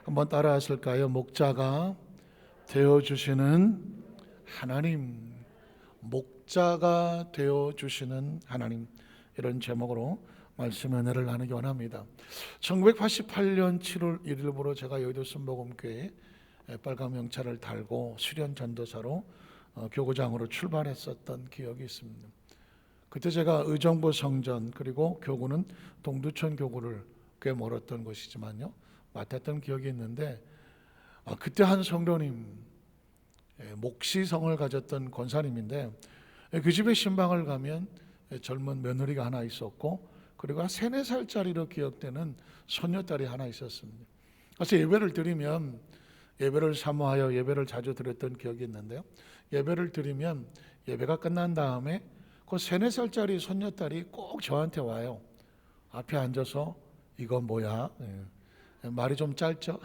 한번 따라 하실까요? 목자가 되어주시는 하나님, 목자가 되어주시는 하나님, 이런 제목으로 말씀 은혜를 나누기 원합니다. 1988년 7월 1일부로 제가 여의도 순복음교회 빨간 명찰을 달고 수련 전도사로 교구장으로 출발했었던 기억이 있습니다. 그때 제가 의정부 성전 그리고 교구는 동두천 교구를 꽤 멀었던 곳이지만요, 맡았던 기억이 있는데, 그때 한 성도님, 목시성을 가졌던 권사님인데, 그 집에 신방을 가면 젊은 며느리가 하나 있었고, 그리고 한 3, 4살짜리로 기억되는 손녀딸이 하나 있었습니다. 그래서 예배를 드리면, 예배를 사모하여 예배를 자주 드렸던 기억이 있는데요, 예배를 드리면 예배가 끝난 다음에 그 3, 4살짜리 손녀딸이 꼭 저한테 와요. 앞에 앉아서 이거 뭐야? 말이 좀 짧죠?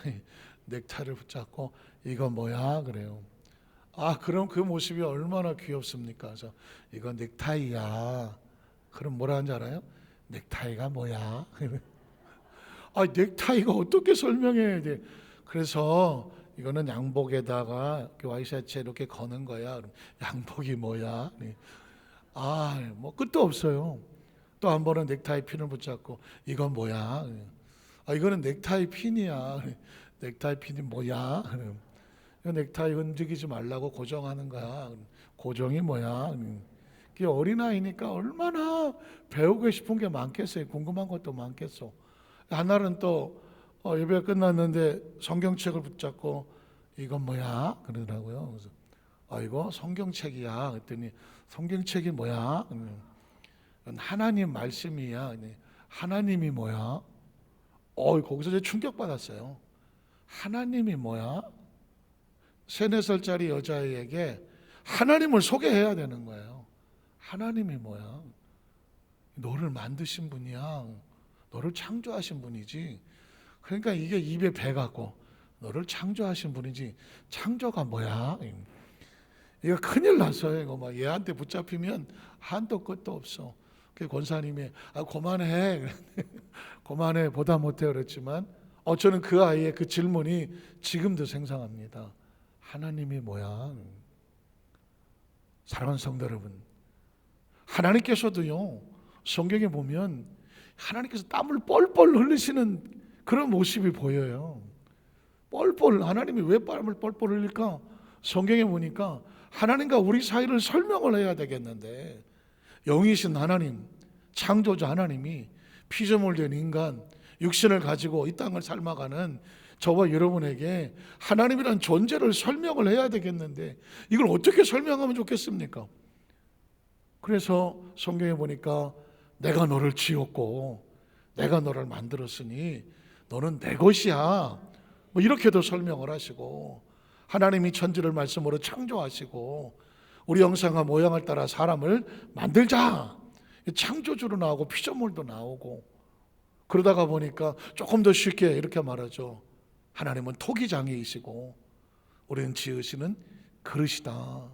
넥타이를 붙잡고 이거 뭐야? 그래요. 그럼 그 모습이 얼마나 귀엽습니까? 그래서 이거 넥타이야. 그럼 뭐라 하는지 알아요? 넥타이가 뭐야? 넥타이가 어떻게 설명해야 돼? 그래서 이거는 양복에다가 와이셔츠에 이렇게 거는 거야. 그럼 양복이 뭐야? 뭐 끝도 없어요. 또 한 번은 넥타이 핀을 붙잡고 이건 뭐야? 이거는 넥타이 핀이야. 넥타이 핀이 뭐야? 넥타이 흔들리지 말라고 고정하는 거야. 고정이 뭐야? 그게 어린아이니까 얼마나 배우고 싶은 게 많겠어요. 궁금한 것도 많겠어. 하나는 또 예배가 끝났는데 성경책을 붙잡고 이건 뭐야? 그러더라고요. 그래서 이거 성경책이야. 그랬더니 성경책이 뭐야? 하나님 말씀이야. 하나님이 뭐야? 거기서 제가 충격받았어요. 하나님이 뭐야? 3, 4살짜리 여자애에게 하나님을 소개해야 되는 거예요. 하나님이 뭐야? 너를 만드신 분이야. 너를 창조하신 분이지. 그러니까 이게 입에 배갖고 너를 창조하신 분이지 창조가 뭐야? 이거 큰일 났어요. 이거 막 얘한테 붙잡히면 한도 끝도 없어. 그 권사님이 그만해. 그만해. 보다 못해 그랬지만 저는 그 아이의 그 질문이 지금도 생생합니다. 하나님이 뭐야? 사랑하는 성도 여러분, 하나님께서도요, 성경에 보면 하나님께서 땀을 뻘뻘 흘리시는 그런 모습이 보여요. 뻘뻘. 하나님이 왜 땀을 뻘뻘 흘릴까? 성경에 보니까 하나님과 우리 사이를 설명을 해야 되겠는데, 영이신 하나님, 창조자 하나님이 피조물된 인간, 육신을 가지고 이 땅을 삶아가는 저와 여러분에게 하나님이란 존재를 설명을 해야 되겠는데, 이걸 어떻게 설명하면 좋겠습니까? 그래서 성경에 보니까 내가 너를 지었고 내가 너를 만들었으니 너는 내 것이야, 뭐 이렇게도 설명을 하시고, 하나님이 천지를 말씀으로 창조하시고 우리 형상과 모양을 따라 사람을 만들자, 창조주로 나오고 피조물도 나오고, 그러다가 보니까 조금 더 쉽게 이렇게 말하죠. 하나님은 토기장이이시고 우리는 지으시는 그릇이다.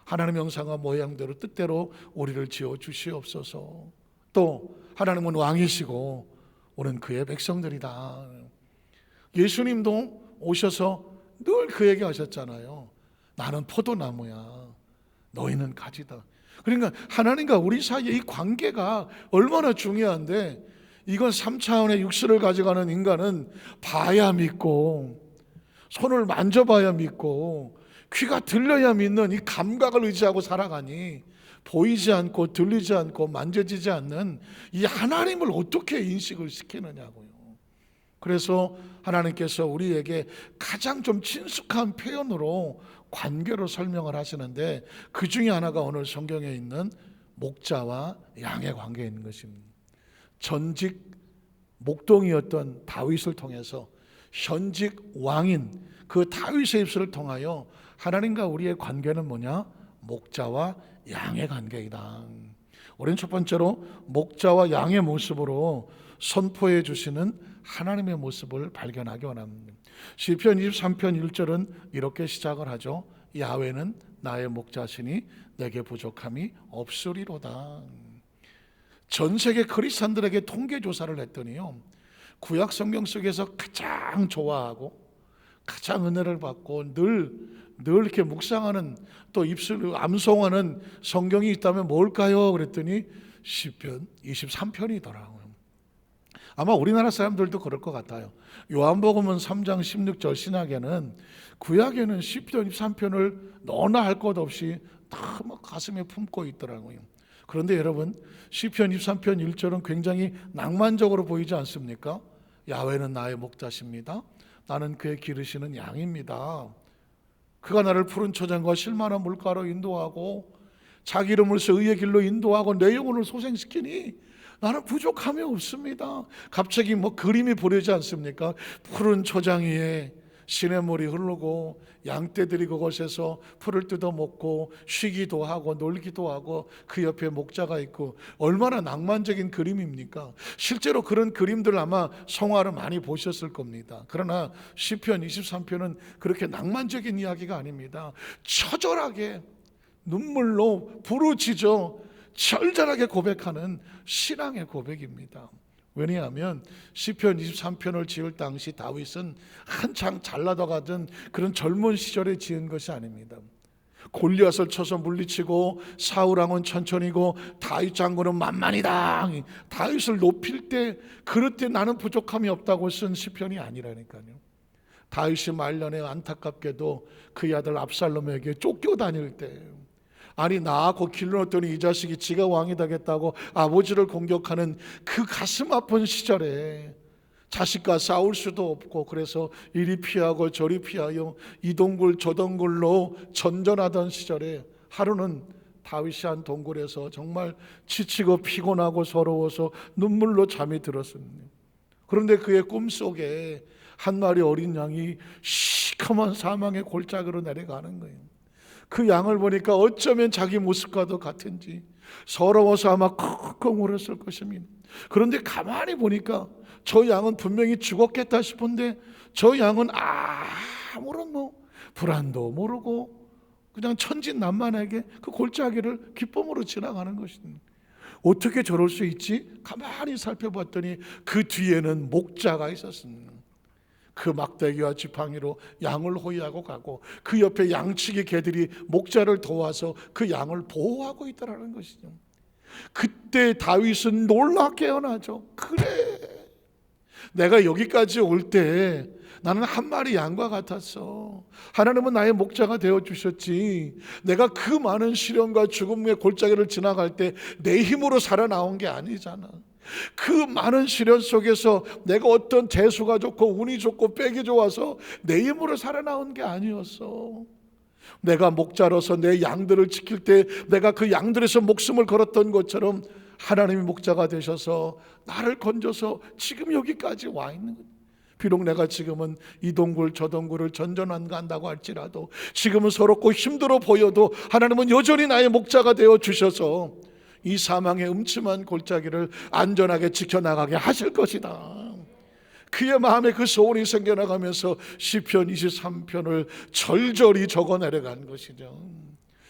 하나님 형상과 모양대로 뜻대로 우리를 지어 주시옵소서. 또 하나님은 왕이시고 우리는 그의 백성들이다. 예수님도 오셔서 늘 그 얘기 하셨잖아요. 나는 포도나무야, 너희는 가지다. 그러니까 하나님과 우리 사이의 이 관계가 얼마나 중요한데, 이건 3차원의 육신을 가져가는 인간은 봐야 믿고 손을 만져봐야 믿고 귀가 들려야 믿는 이 감각을 의지하고 살아가니, 보이지 않고 들리지 않고 만져지지 않는 이 하나님을 어떻게 인식을 시키느냐고요. 그래서 하나님께서 우리에게 가장 좀 친숙한 표현으로 관계로 설명을 하시는데, 그 중에 하나가 오늘 성경에 있는 목자와 양의 관계에 있는 것입니다. 전직 목동이었던 다윗을 통해서 현직 왕인 그 다윗의 입술을 통하여 하나님과 우리의 관계는 뭐냐? 목자와 양의 관계이다. 우리는 첫 번째로 목자와 양의 모습으로 선포해 주시는 하나님의 모습을 발견하기 원합니다. 시편 23편 1절은 이렇게 시작을 하죠. 야훼는 나의 목자시니 내게 부족함이 없으리로다. 전 세계 크리스찬들에게 통계 조사를 했더니요, 구약 성경 속에서 가장 좋아하고 가장 은혜를 받고 늘 이렇게 묵상하는, 또 입술로 암송하는 성경이 있다면 뭘까요? 그랬더니 시편 23편이더라고요. 아마 우리나라 사람들도 그럴 것 같아요. 요한복음은 3장 16절 신약에는, 구약에는 시편 23편을 너나 할 것 없이 다 가슴에 품고 있더라고요. 그런데 여러분, 시편 23편 1절은 굉장히 낭만적으로 보이지 않습니까? 야훼는 나의 목자십니다. 나는 그의 기르시는 양입니다. 그가 나를 푸른 초장과 실만한 물가로 인도하고 자기 이름을 써 의의 길로 인도하고 내 영혼을 소생시키니 나는 부족함이 없습니다. 갑자기 그림이 보이지 않습니까? 푸른 초장 위에 시냇물이 흐르고 양떼들이 그곳에서 풀을 뜯어 먹고 쉬기도 하고 놀기도 하고 그 옆에 목자가 있고, 얼마나 낭만적인 그림입니까? 실제로 그런 그림들 아마 성화를 많이 보셨을 겁니다. 그러나 시편 23편은 그렇게 낭만적인 이야기가 아닙니다. 처절하게 눈물로 부르짖어 절절하게 고백하는 신앙의 고백입니다. 왜냐하면 시편 23편을 지을 당시 다윗은 한창 잘 나가던 그런 젊은 시절에 지은 것이 아닙니다. 골리앗을 쳐서 물리치고 사울 왕은 천천히고 다윗 장군은 만만이다, 다윗을 높일 때 그럴 때 나는 부족함이 없다고 쓴 시편이 아니라니까요. 다윗이 말년에 안타깝게도 그의 아들 압살롬에게 쫓겨다닐 때, 아니 낳고 길러놨더니 이 자식이 지가 왕이 되겠다고 아버지를 공격하는 그 가슴 아픈 시절에 자식과 싸울 수도 없고, 그래서 이리 피하고 저리 피하여 이 동굴 저 동굴로 전전하던 시절에 하루는 다윗이 한 동굴에서 정말 지치고 피곤하고 서러워서 눈물로 잠이 들었습니다. 그런데 그의 꿈속에 한 마리 어린 양이 시커먼 사망의 골짜기로 내려가는 거예요. 그 양을 보니까 어쩌면 자기 모습과도 같은지 서러워서 아마 쿵쿵 울었을 것입니다. 그런데 가만히 보니까 저 양은 분명히 죽었겠다 싶은데, 저 양은 아무런 불안도 모르고 그냥 천진난만하게 그 골짜기를 기쁨으로 지나가는 것입니다. 어떻게 저럴 수 있지? 가만히 살펴봤더니 그 뒤에는 목자가 있었습니다. 그 막대기와 지팡이로 양을 호위하고 가고 그 옆에 양치기 개들이 목자를 도와서 그 양을 보호하고 있다는 것이죠. 그때 다윗은 놀라 깨어나죠. 그래, 내가 여기까지 올 때 나는 한 마리 양과 같았어. 하나님은 나의 목자가 되어주셨지. 내가 그 많은 시련과 죽음의 골짜기를 지나갈 때 내 힘으로 살아나온 게 아니잖아. 그 많은 시련 속에서 내가 어떤 재수가 좋고 운이 좋고 빽이 좋아서 내 힘으로 살아나온 게 아니었어. 내가 목자로서 내 양들을 지킬 때 내가 그 양들에서 목숨을 걸었던 것처럼 하나님이 목자가 되셔서 나를 건져서 지금 여기까지 와 있는 거예요. 비록 내가 지금은 이 동굴 저 동굴을 전전한다고 할지라도, 지금은 서럽고 힘들어 보여도 하나님은 여전히 나의 목자가 되어 주셔서 이 사망의 음침한 골짜기를 안전하게 지켜나가게 하실 것이다. 그의 마음에 그 소원이 생겨나가면서 시편 23편을 절절히 적어내려간 것이죠.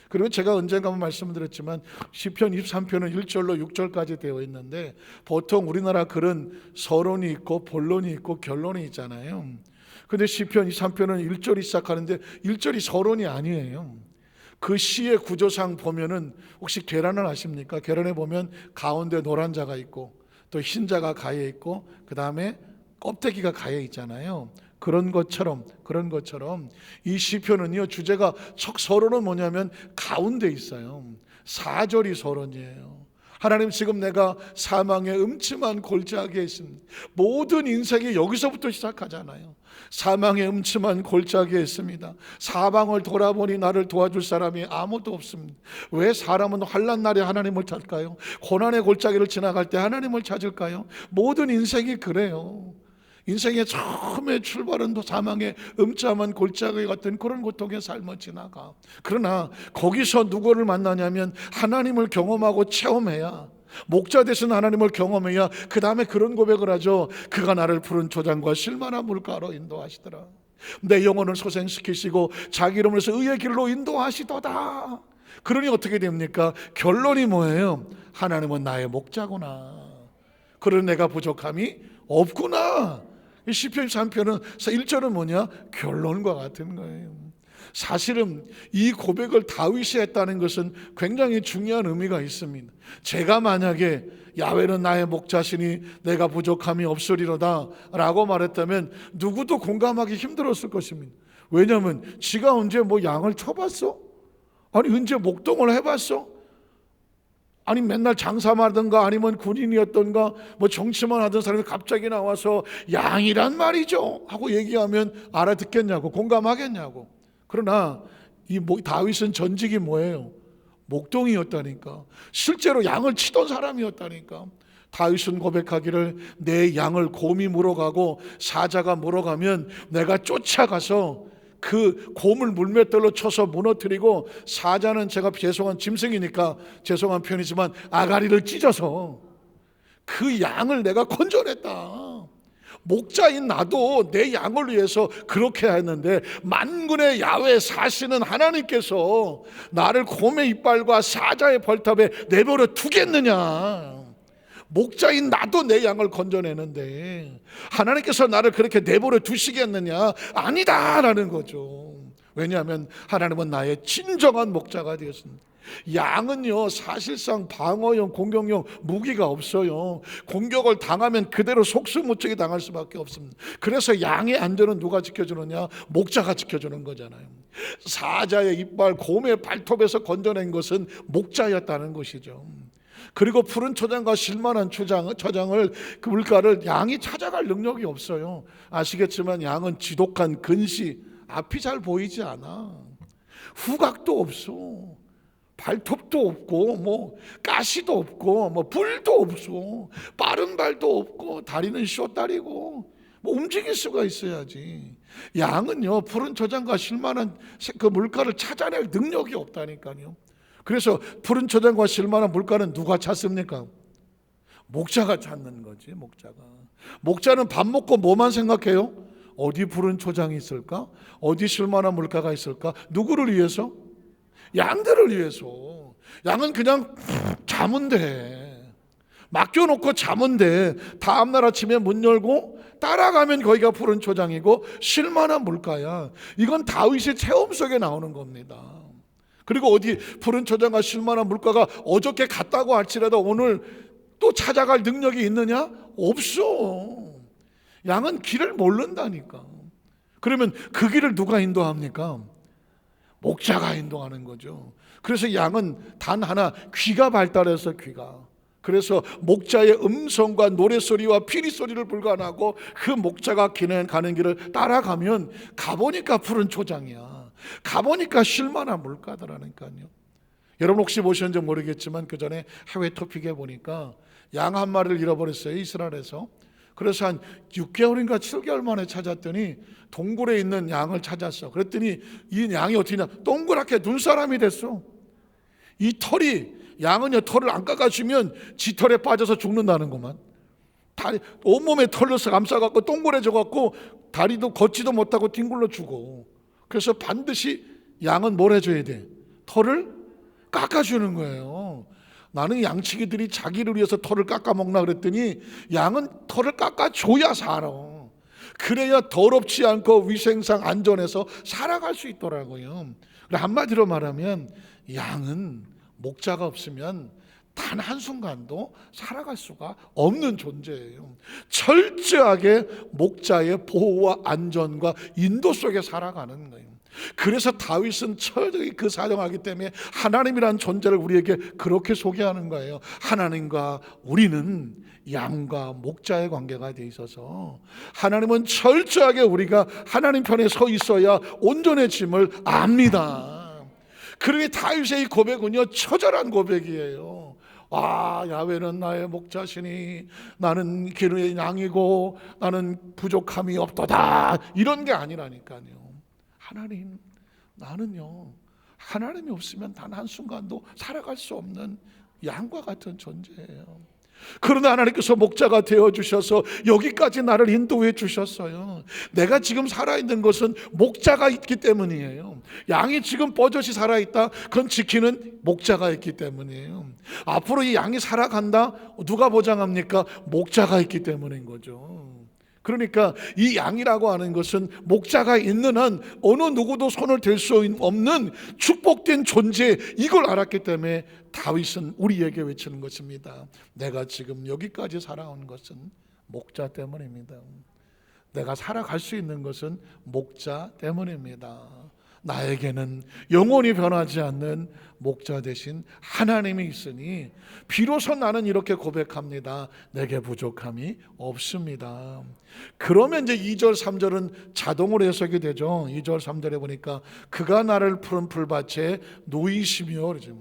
그리고 제가 언젠가 말씀드렸지만 시편 23편은 1절로 6절까지 되어 있는데, 보통 우리나라 글은 서론이 있고 본론이 있고 결론이 있잖아요. 근데 시편 23편은 1절이 시작하는데 1절이 서론이 아니에요. 그 시의 구조상 보면은, 혹시 계란을 아십니까? 계란에 보면 가운데 노란 자가 있고 또 흰 자가 가해 있고 그 다음에 껍데기가 가해 있잖아요. 그런 것처럼 이 시편은요, 주제가 첫 서론은 뭐냐면 가운데 있어요. 4절이 서론이에요. 하나님, 지금 내가 사망의 음침한 골짜기에 있습니다. 모든 인생이 여기서부터 시작하잖아요. 사망의 음침한 골짜기에 있습니다. 사방을 돌아보니 나를 도와줄 사람이 아무도 없습니다. 왜 사람은 환난 날에 하나님을 찾을까요? 고난의 골짜기를 지나갈 때 하나님을 찾을까요? 모든 인생이 그래요. 인생의 처음에 출발은 또 사망의 음침한 골짜기 같은 그런 고통의 삶을 지나가. 그러나 거기서 누구를 만나냐면 하나님을 경험하고 체험해야, 목자 되신 하나님을 경험해야 그 다음에 그런 고백을 하죠. 그가 나를 푸른 초장과 실만한 물가로 인도하시더라. 내 영혼을 소생시키시고 자기 이름으로 해서 의의 길로 인도하시도다. 그러니 어떻게 됩니까? 결론이 뭐예요? 하나님은 나의 목자구나. 그런 내가 부족함이 없구나. 시편 3편은 1절은 뭐냐? 결론과 같은 거예요. 사실은 이 고백을 다윗이 했다는 것은 굉장히 중요한 의미가 있습니다. 제가 만약에 야훼는 나의 목자시니 내가 부족함이 없으리로다 라고 말했다면 누구도 공감하기 힘들었을 것입니다. 왜냐하면 지가 언제 뭐 양을 쳐봤어? 아니 언제 목동을 해봤어? 아니 맨날 장사만 하던가 아니면 군인이었던가 뭐 정치만 하던 사람이 갑자기 나와서 양이란 말이죠 하고 얘기하면 알아듣겠냐고, 공감하겠냐고. 그러나 이 다윗은 전직이 뭐예요? 목동이었다니까. 실제로 양을 치던 사람이었다니까. 다윗은 고백하기를 내 양을 곰이 물어가고 사자가 물어가면 내가 쫓아가서 그 곰을 물맷돌로 쳐서 무너뜨리고, 사자는 제가 죄송한 짐승이니까 죄송한 편이지만 아가리를 찢어서 그 양을 내가 건져냈다. 목자인 나도 내 양을 위해서 그렇게 했는데 만군의 야훼 사시는 하나님께서 나를 곰의 이빨과 사자의 벌탑에 내버려 두겠느냐. 목자인 나도 내 양을 건져내는데 하나님께서 나를 그렇게 내버려 두시겠느냐? 아니다라는 거죠. 왜냐하면 하나님은 나의 진정한 목자가 되었습니다. 양은요 사실상 방어용 공격용 무기가 없어요. 공격을 당하면 그대로 속수무책이 당할 수밖에 없습니다. 그래서 양의 안전은 누가 지켜주느냐? 목자가 지켜주는 거잖아요. 사자의 이빨, 곰의 발톱에서 건져낸 것은 목자였다는 것이죠. 그리고 푸른 초장과 실만한 초장을 그 물가를 양이 찾아갈 능력이 없어요. 아시겠지만 양은 지독한 근시, 앞이 잘 보이지 않아. 후각도 없어. 발톱도 없고 뭐 가시도 없고 뭐 불도 없어. 빠른 발도 없고 다리는 쇼다리고 뭐 움직일 수가 있어야지. 양은요 푸른 초장과 실만한 그 물가를 찾아낼 능력이 없다니까요. 그래서 푸른 초장과 실만한 물가는 누가 찾습니까? 목자가 찾는 거지. 목자는 밥 먹고 뭐만 생각해요? 어디 푸른 초장이 있을까? 어디 실만한 물가가 있을까? 누구를 위해서? 양들을 위해서. 양은 그냥 자면 돼. 맡겨놓고 자면 돼. 다음날 아침에 문 열고 따라가면 거기가 푸른 초장이고 실만한 물가야. 이건 다윗의 체험 속에 나오는 겁니다. 그리고 어디 푸른 초장과 실만한 물가가 어저께 갔다고 할지라도 오늘 또 찾아갈 능력이 있느냐? 없어. 양은 길을 모른다니까. 그러면 그 길을 누가 인도합니까? 목자가 인도하는 거죠. 그래서 양은 단 하나, 귀가 발달해서 귀가. 그래서 목자의 음성과 노래소리와 피리소리를 불가하고 그 목자가 가는 길을 따라가면 가보니까 푸른 초장이야. 가보니까 쉴만한 물가더라니까요. 여러분 혹시 보셨는지 모르겠지만 그 전에 해외 토픽에 보니까 양 한 마리를 잃어버렸어요, 이스라엘에서. 그래서 한 6개월인가 7개월 만에 찾았더니 동굴에 있는 양을 찾았어. 그랬더니 이 양이 어떻게 되냐, 동그랗게 눈사람이 됐어. 이 털이, 양은요 털을 안 깎아주면 지 털에 빠져서 죽는다는 것만. 온몸에 털로 감싸갖고 동그래져갖고 다리도 걷지도 못하고 뒹굴러 죽어. 그래서 반드시 양은 뭘 해줘야 돼? 털을 깎아주는 거예요. 나는 양치기들이 자기를 위해서 털을 깎아먹나 그랬더니 양은 털을 깎아줘야 살아. 그래야 더럽지 않고 위생상 안전해서 살아갈 수 있더라고요. 한마디로 말하면 양은 목자가 없으면 단 한순간도 살아갈 수가 없는 존재예요. 철저하게 목자의 보호와 안전과 인도 속에 살아가는 거예요. 그래서 다윗은 철저히 그 사정하기 때문에 하나님이란 존재를 우리에게 그렇게 소개하는 거예요. 하나님과 우리는 양과 목자의 관계가 돼 있어서 하나님은 철저하게 우리가 하나님 편에 서 있어야 온전해짐을 압니다. 그러니 다윗의 이 고백은요 처절한 고백이에요. 야훼는 나의 목자시니 나는 기르의 양이고 나는 부족함이 없도다, 이런 게 아니라니까요. 하나님, 나는요 하나님이 없으면 단 한순간도 살아갈 수 없는 양과 같은 존재예요. 그러나 하나님께서 목자가 되어주셔서 여기까지 나를 인도해 주셨어요. 내가 지금 살아있는 것은 목자가 있기 때문이에요. 양이 지금 버젓이 살아있다, 그건 지키는 목자가 있기 때문이에요. 앞으로 이 양이 살아간다, 누가 보장합니까? 목자가 있기 때문인 거죠. 그러니까 이 양이라고 하는 것은 목자가 있는 한 어느 누구도 손을 댈 수 없는 축복된 존재, 이걸 알았기 때문에 다윗은 우리에게 외치는 것입니다. 내가 지금 여기까지 살아온 것은 목자 때문입니다. 내가 살아갈 수 있는 것은 목자 때문입니다. 나에게는 영원히 변하지 않는 목자 되신 하나님이 있으니 비로소 나는 이렇게 고백합니다. 내게 부족함이 없습니다. 그러면 이제 2절 3절은 자동으로 해석이 되죠. 2절 3절에 보니까 그가 나를 푸른 풀밭에 누이시며 그러죠.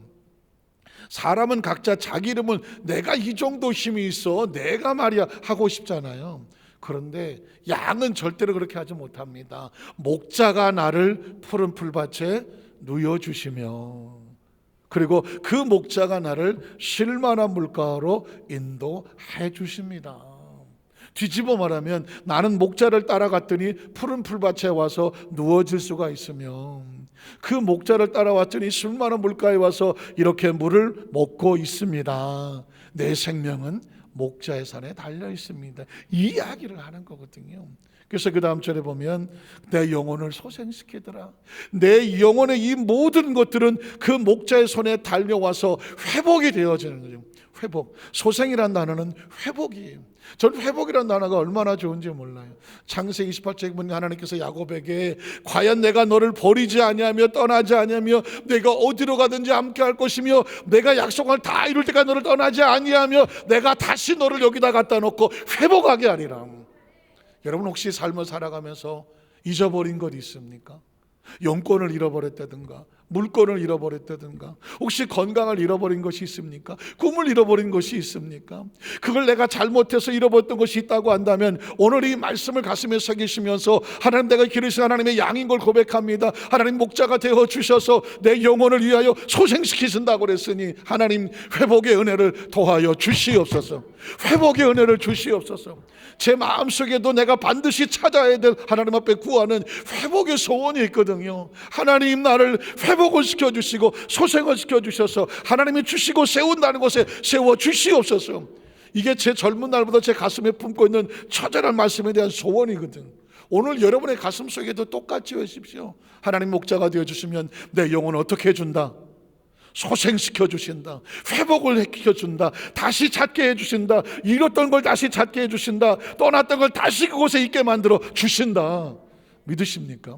사람은 각자 자기 이름을 내가 이 정도 힘이 있어 내가 말이야 하고 싶잖아요. 그런데 양은 절대로 그렇게 하지 못합니다. 목자가 나를 푸른 풀밭에 누워주시며, 그리고 그 목자가 나를 쉴만한 물가로 인도해 주십니다. 뒤집어 말하면 나는 목자를 따라갔더니 푸른 풀밭에 와서 누워질 수가 있으며, 그 목자를 따라왔더니 쉴만한 물가에 와서 이렇게 물을 먹고 있습니다. 내 생명은 목자의 산에 달려 있습니다. 이 이야기를 하는 거거든요. 그래서 그 다음 절에 보면 내 영혼을 소생시키더라. 내 영혼의 이 모든 것들은 그 목자의 손에 달려와서 회복이 되어지는 거죠. 회복. 소생이란 단어는 회복이에요. 저는 회복이라는 단어가 얼마나 좋은지 몰라요. 창세기 28장에 보면 하나님께서 야곱에게 과연 내가 너를 버리지 아니하며 떠나지 아니하며 내가 어디로 가든지 함께 할 것이며 내가 약속을 다 이룰 때까지 너를 떠나지 아니하며 내가 다시 너를 여기다 갖다 놓고 회복하게 하리라. 여러분 혹시 삶을 살아가면서 잊어버린 것 있습니까? 영권을 잃어버렸다든가 물건을 잃어버렸다든가 혹시 건강을 잃어버린 것이 있습니까? 꿈을 잃어버린 것이 있습니까? 그걸 내가 잘못해서 잃어버렸던 것이 있다고 한다면 오늘 이 말씀을 가슴에 새기시면서 하나님 내가 기르신 하나님의 양인 걸 고백합니다. 하나님 목자가 되어 주셔서 내 영혼을 위하여 소생시키신다고 그랬으니 하나님 회복의 은혜를 더하여 주시옵소서. 회복의 은혜를 주시옵소서. 제 마음속에도 내가 반드시 찾아야 될 하나님 앞에 구하는 회복의 소원이 있거든요. 하나님 나를 회복을 시켜주시고 소생을 시켜주셔서 하나님이 주시고 세운다는 곳에 세워주시옵소서. 이게 제 젊은 날보다 제 가슴에 품고 있는 처절한 말씀에 대한 소원이거든. 오늘 여러분의 가슴 속에도 똑같이 외십시오. 하나님 목자가 되어주시면 내 영혼을 어떻게 해준다? 소생시켜 주신다. 회복을 시켜준다. 다시 찾게 해주신다. 잃었던 걸 다시 찾게 해주신다. 떠났던 걸 다시 그곳에 있게 만들어 주신다. 믿으십니까?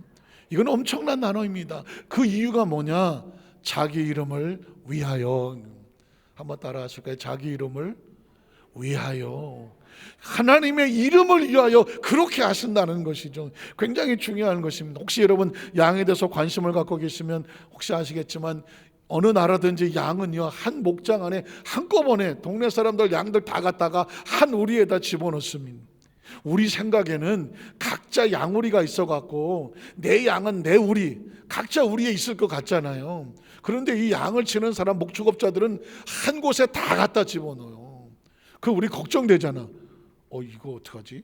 이건 엄청난 단어입니다. 그 이유가 뭐냐? 자기 이름을 위하여. 한번 따라 하실까요? 자기 이름을 위하여. 하나님의 이름을 위하여 그렇게 하신다는 것이죠. 굉장히 중요한 것입니다. 혹시 여러분 양에 대해서 관심을 갖고 계시면 혹시 아시겠지만 어느 나라든지 양은요 한 목장 안에 한꺼번에 동네 사람들 양들 다 갖다가 한 우리에다 집어넣습니다. 우리 생각에는 각자 양우리가 있어갖고 내 양은 내 우리 각자 우리에 있을 것 같잖아요. 그런데 이 양을 치는 사람 목축업자들은 한 곳에 다 갖다 집어넣어요. 그 우리 걱정되잖아. 이거 어떡하지?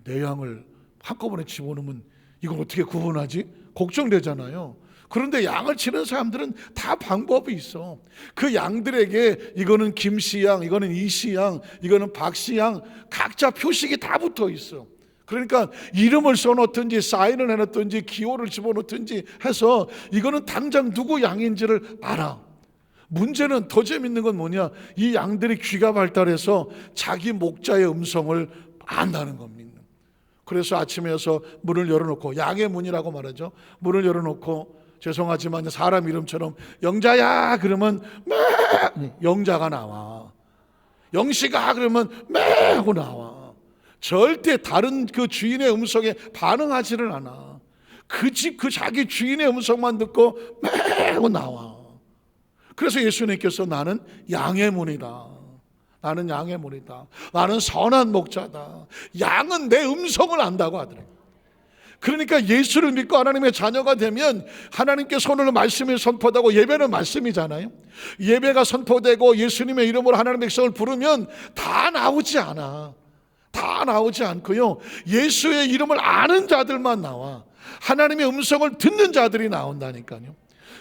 내 양을 한꺼번에 집어넣으면 이걸 어떻게 구분하지? 걱정되잖아요. 그런데 양을 치는 사람들은 다 방법이 있어. 그 양들에게 이거는 김씨양, 이거는 이씨양, 이거는 박씨양 각자 표식이 다 붙어 있어. 그러니까 이름을 써놓든지 사인을 해놓든지 기호를 집어넣든지 해서 이거는 당장 누구 양인지를 알아. 문제는 더 재밌는 건 뭐냐? 이 양들이 귀가 발달해서 자기 목자의 음성을 안다는 겁니다. 그래서 아침에 와서 문을 열어놓고, 양의 문이라고 말하죠. 문을 열어놓고 죄송하지만 사람 이름처럼 영자야 그러면 매 영자가 나와. 영씨가 그러면 매 하고 나와. 절대 다른 그 주인의 음성에 반응하지를 않아. 그 집 그 자기 주인의 음성만 듣고 매 하고 나와. 그래서 예수님께서 나는 양의 문이다. 나는 양의 문이다. 나는 선한 목자다. 양은 내 음성을 안다고 하더래요. 그러니까 예수를 믿고 하나님의 자녀가 되면 하나님께 손으로 말씀이 선포되고 예배는 말씀이잖아요. 예배가 선포되고 예수님의 이름으로 하나님의 백성을 부르면 다 나오지 않아. 다 나오지 않고요, 예수의 이름을 아는 자들만 나와. 하나님의 음성을 듣는 자들이 나온다니까요.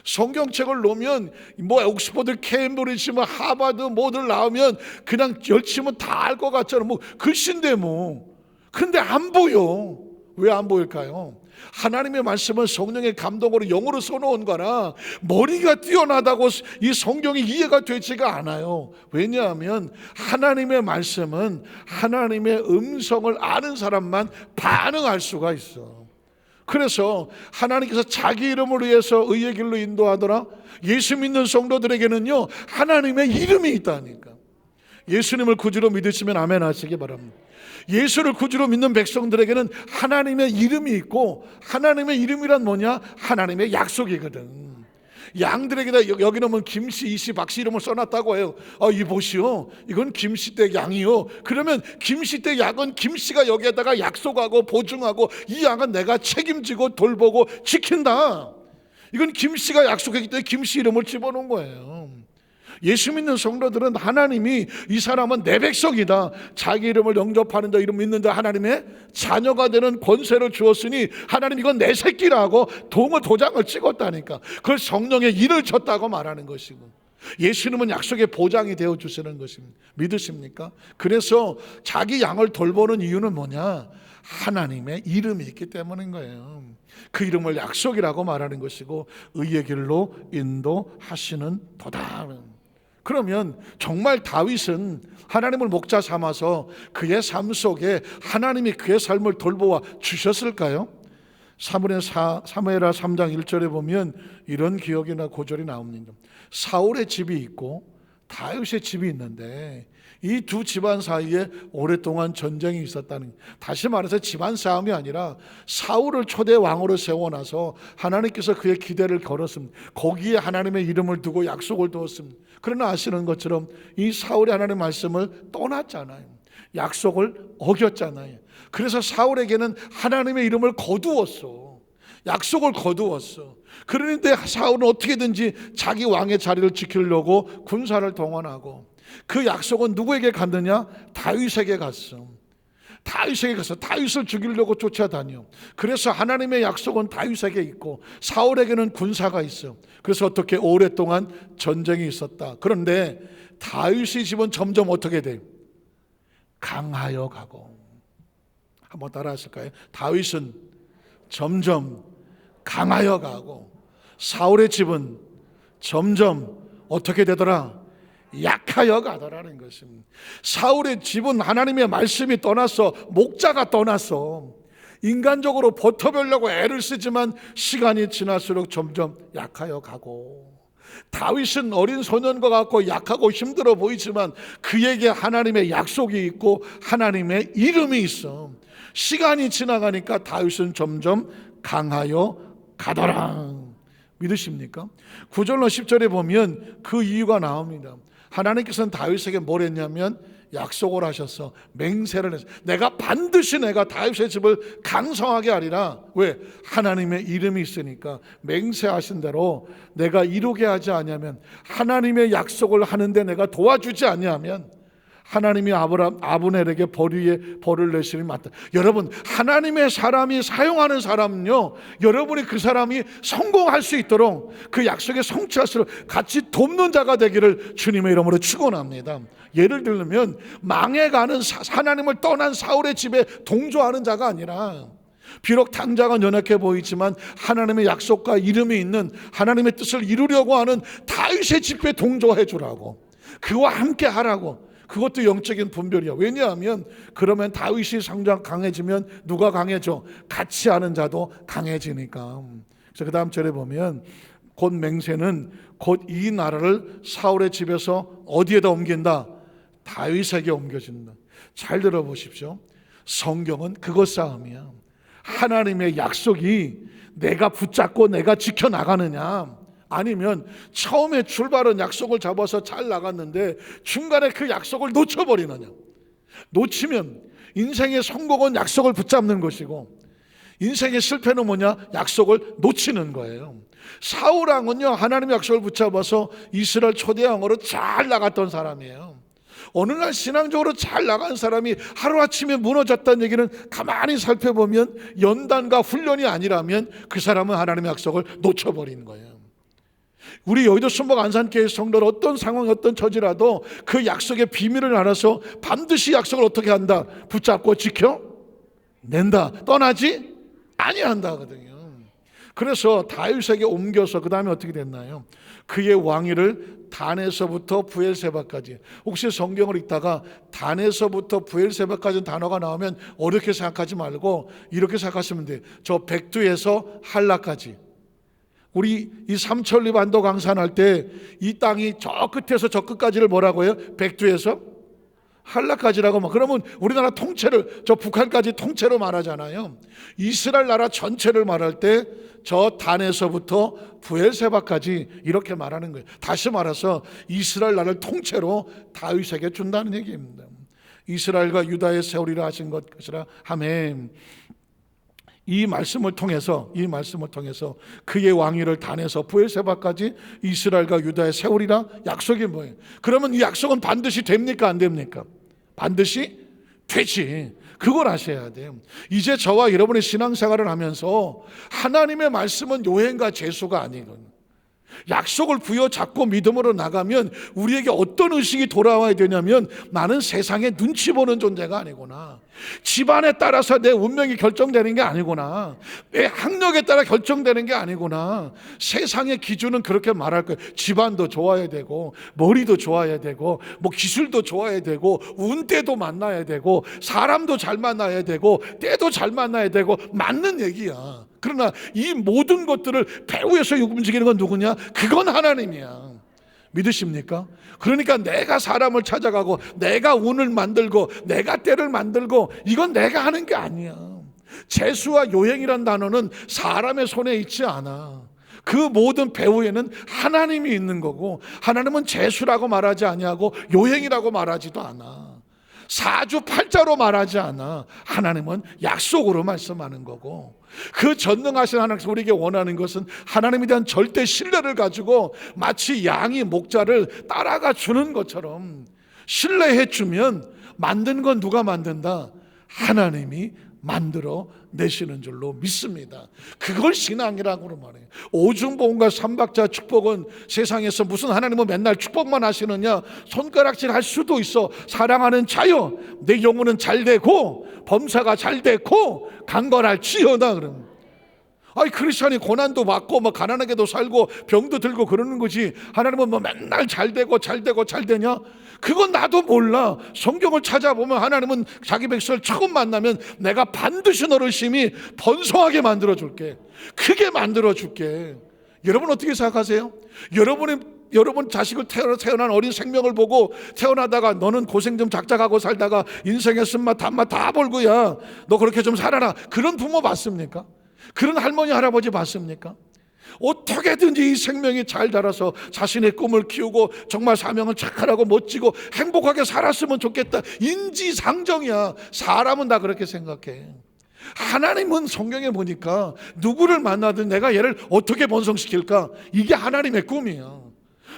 성경책을 놓으면 뭐 옥스퍼드, 케임브리지, 뭐 하버드 뭐들 나오면 그냥 열치면 다 알 것 같잖아. 뭐 글씨인데 뭐. 근데 안 보여. 왜 안 보일까요? 하나님의 말씀은 성령의 감동으로 영으로 써놓은 거라 머리가 뛰어나다고 이 성경이 이해가 되지가 않아요. 왜냐하면 하나님의 말씀은 하나님의 음성을 아는 사람만 반응할 수가 있어. 그래서 하나님께서 자기 이름을 위해서 의의 길로 인도하더라. 예수 믿는 성도들에게는요, 하나님의 이름이 있다니까. 예수님을 구주로 믿으시면 아멘 하시기 바랍니다. 예수를 구주로 믿는 백성들에게는 하나님의 이름이 있고, 하나님의 이름이란 뭐냐? 하나님의 약속이거든. 양들에게다 여기 놓으면 김씨, 이씨, 박씨 이름을 써놨다고 해요. 이 보시오, 이건 김씨댁 양이요. 그러면 김씨댁 양은 김씨가 여기에다가 약속하고 보증하고, 이 양은 내가 책임지고 돌보고 지킨다. 이건 김씨가 약속했기 때문에 김씨 이름을 집어넣은 거예요. 예수 믿는 성도들은 하나님이 이 사람은 내 백성이다, 자기 이름을 영접하는 자, 이름 믿는 자 하나님의 자녀가 되는 권세를 주었으니 하나님 이건 내 새끼라고 도장을 찍었다니까. 그걸 성령의 일을 쳤다고 말하는 것이고, 예수님은 약속의 보장이 되어 주시는 것입니다. 믿으십니까? 그래서 자기 양을 돌보는 이유는 뭐냐? 하나님의 이름이 있기 때문인 거예요. 그 이름을 약속이라고 말하는 것이고, 의의 길로 인도하시는 도다. 그러면 정말 다윗은 하나님을 목자 삼아서 그의 삶 속에 하나님이 그의 삶을 돌보아 주셨을까요? 사무엘하 3장 1절에 보면 이런 기억이나 고절이 나옵니다. 사울의 집이 있고 다윗의 집이 있는데 이 두 집안 사이에 오랫동안 전쟁이 있었다는, 다시 말해서 집안 싸움이 아니라 사울을 초대 왕으로 세워놔서 하나님께서 그의 기대를 걸었습니다. 거기에 하나님의 이름을 두고 약속을 두었습니다. 그러나 아시는 것처럼 이 사울이 하나님의 말씀을 떠났잖아요. 약속을 어겼잖아요. 그래서 사울에게는 하나님의 이름을 거두었어. 약속을 거두었어. 그런데 사울은 어떻게든지 자기 왕의 자리를 지키려고 군사를 동원하고, 그 약속은 누구에게 갔느냐? 다윗에게 갔어. 다윗에게 가서 다윗을 죽이려고 쫓아다녀. 그래서 하나님의 약속은 다윗에게 있고 사울에게는 군사가 있어. 그래서 어떻게 오랫동안 전쟁이 있었다. 그런데 다윗의 집은 점점 어떻게 돼? 강하여 가고. 한번 따라 하실까요? 다윗은 점점 강하여 가고, 사울의 집은 점점 어떻게 되더라? 약하여 가더라는 것입니다. 사울의 집은 하나님의 말씀이 떠나서, 목자가 떠나서 인간적으로 버텨보려고 애를 쓰지만 시간이 지날수록 점점 약하여 가고, 다윗은 어린 소년과 같고 약하고 힘들어 보이지만 그에게 하나님의 약속이 있고 하나님의 이름이 있어. 시간이 지나가니까 다윗은 점점 강하여 가더라. 믿으십니까? 9절로 10절에 보면 그 이유가 나옵니다. 하나님께서는 다윗에게 뭘 했냐면 약속을 하셨어. 맹세를 했어. 내가 반드시 다윗의 집을 강성하게 하리라. 왜? 하나님의 이름이 있으니까. 맹세하신 대로 내가 이루게 하지 않으면, 하나님의 약속을 하는데 내가 도와주지 않으면 하나님이 아브넬에게 벌을 내시니 맞다. 여러분, 하나님의 사람이 사용하는 사람은요, 여러분이 그 사람이 성공할 수 있도록 그 약속에 성취할수록 같이 돕는 자가 되기를 주님의 이름으로 축원합니다. 예를 들면 망해가는 하나님을 떠난 사울의 집에 동조하는 자가 아니라, 비록 당장은 연약해 보이지만 하나님의 약속과 이름이 있는, 하나님의 뜻을 이루려고 하는 다윗의 집에 동조해 주라고, 그와 함께 하라고. 그것도 영적인 분별이야. 왜냐하면 그러면 다윗이 성장 강해지면 누가 강해져? 같이 하는 자도 강해지니까. 그래서 그 다음 절에 보면 곧 맹세는 곧 이 나라를 사울의 집에서 어디에다 옮긴다? 다윗에게 옮겨진다. 잘 들어보십시오. 성경은 그것 싸움이야. 하나님의 약속이 내가 붙잡고 내가 지켜나가느냐, 아니면 처음에 출발은 약속을 잡아서 잘 나갔는데 중간에 그 약속을 놓쳐버리느냐. 놓치면 인생의 성공은 약속을 붙잡는 것이고, 인생의 실패는 뭐냐? 약속을 놓치는 거예요. 사울왕은요, 하나님의 약속을 붙잡아서 이스라엘 초대 왕으로 잘 나갔던 사람이에요. 어느 날 신앙적으로 잘 나간 사람이 하루아침에 무너졌다는 얘기는 가만히 살펴보면 연단과 훈련이 아니라면 그 사람은 하나님의 약속을 놓쳐버린 거예요. 우리 여의도 순복 안산교회 성도는 어떤 상황, 어떤 처지라도 그 약속의 비밀을 알아서 반드시 약속을 어떻게 한다? 붙잡고 지켜낸다. 떠나지 아니한다 하거든요. 그래서 다윗에게 옮겨서 그 다음에 어떻게 됐나요? 그의 왕위를 단에서부터 브엘세바까지. 혹시 성경을 읽다가 단에서부터 브엘세바까지 단어가 나오면 어렵게 생각하지 말고 이렇게 생각하시면 돼요. 저 백두에서 한라까지. 우리 이 삼천리 반도 강산할 때 이 땅이 저 끝에서 저 끝까지를 뭐라고 해요? 백두에서 한라까지라고. 그러면 우리나라 통째를, 저 북한까지 통째로 말하잖아요. 이스라엘 나라 전체를 말할 때 저 단에서부터 브엘세바까지 이렇게 말하는 거예요. 다시 말해서 이스라엘 나라를 통째로 다윗에게 준다는 얘기입니다. 이스라엘과 유다의 세우리라 하신 것이라 하면 이 말씀을 통해서 그의 왕위를 단에서 브엘세바까지 이스라엘과 유다에 세우리라. 약속이 뭐예요? 그러면 이 약속은 반드시 됩니까? 안 됩니까? 반드시 되지. 그걸 아셔야 돼요. 이제 저와 여러분의 신앙생활을 하면서 하나님의 말씀은 요행과 재수가 아니거든요. 약속을 부여잡고 믿음으로 나가면 우리에게 어떤 의식이 돌아와야 되냐면, 나는 세상에 눈치 보는 존재가 아니구나. 집안에 따라서 내 운명이 결정되는 게 아니구나. 내 학력에 따라 결정되는 게 아니구나. 세상의 기준은 그렇게 말할 거예요. 집안도 좋아야 되고, 머리도 좋아야 되고, 뭐 기술도 좋아야 되고, 운때도 만나야 되고, 사람도 잘 만나야 되고, 때도 잘 만나야 되고, 맞는 얘기야. 그러나 이 모든 것들을 배후에서 움직이는 건 누구냐? 그건 하나님이야. 믿으십니까? 그러니까 내가 사람을 찾아가고, 내가 운을 만들고, 내가 때를 만들고, 이건 내가 하는 게 아니야. 재수와 요행이란 단어는 사람의 손에 있지 않아. 그 모든 배후에는 하나님이 있는 거고, 하나님은 재수라고 말하지 아니하고 요행이라고 말하지도 않아. 사주팔자로 말하지 않아. 하나님은 약속으로 말씀하는 거고, 그 전능하신 하나님께서 우리에게 원하는 것은 하나님에 대한 절대 신뢰를 가지고 마치 양이 목자를 따라가 주는 것처럼 신뢰해 주면 만든 건 누가 만든다? 하나님이 만들어 내시는 줄로 믿습니다. 그걸 신앙이라고 말해요. 오중보험과 삼박자 축복은 세상에서 무슨 하나님은 맨날 축복만 하시느냐? 손가락질 할 수도 있어. 사랑하는 자여, 내 영혼은 잘 되고 범사가 잘 되고 강건할지어다. 그러면 아니, 크리스찬이 고난도 받고 뭐 가난하게도 살고 병도 들고 그러는 거지, 하나님은 뭐 맨날 잘 되고 잘 되냐? 그건 나도 몰라. 성경을 찾아보면 하나님은 자기 백성을 처음 만나면 내가 반드시 너를 심히 번성하게 만들어줄게, 크게 만들어줄게. 여러분 어떻게 생각하세요? 여러분 자식을 태어난 어린 생명을 보고 태어나다가 너는 고생 좀 작작하고 살다가 인생의 쓴맛 단맛 다 벌고야 너 그렇게 좀 살아라, 그런 부모 봤습니까? 그런 할머니 할아버지 봤습니까? 어떻게든지 이 생명이 잘 자라서 자신의 꿈을 키우고 정말 사명을 착하고 멋지고 행복하게 살았으면 좋겠다. 인지상정이야. 사람은 다 그렇게 생각해. 하나님은 성경에 보니까 누구를 만나든 내가 얘를 어떻게 번성시킬까? 이게 하나님의 꿈이야.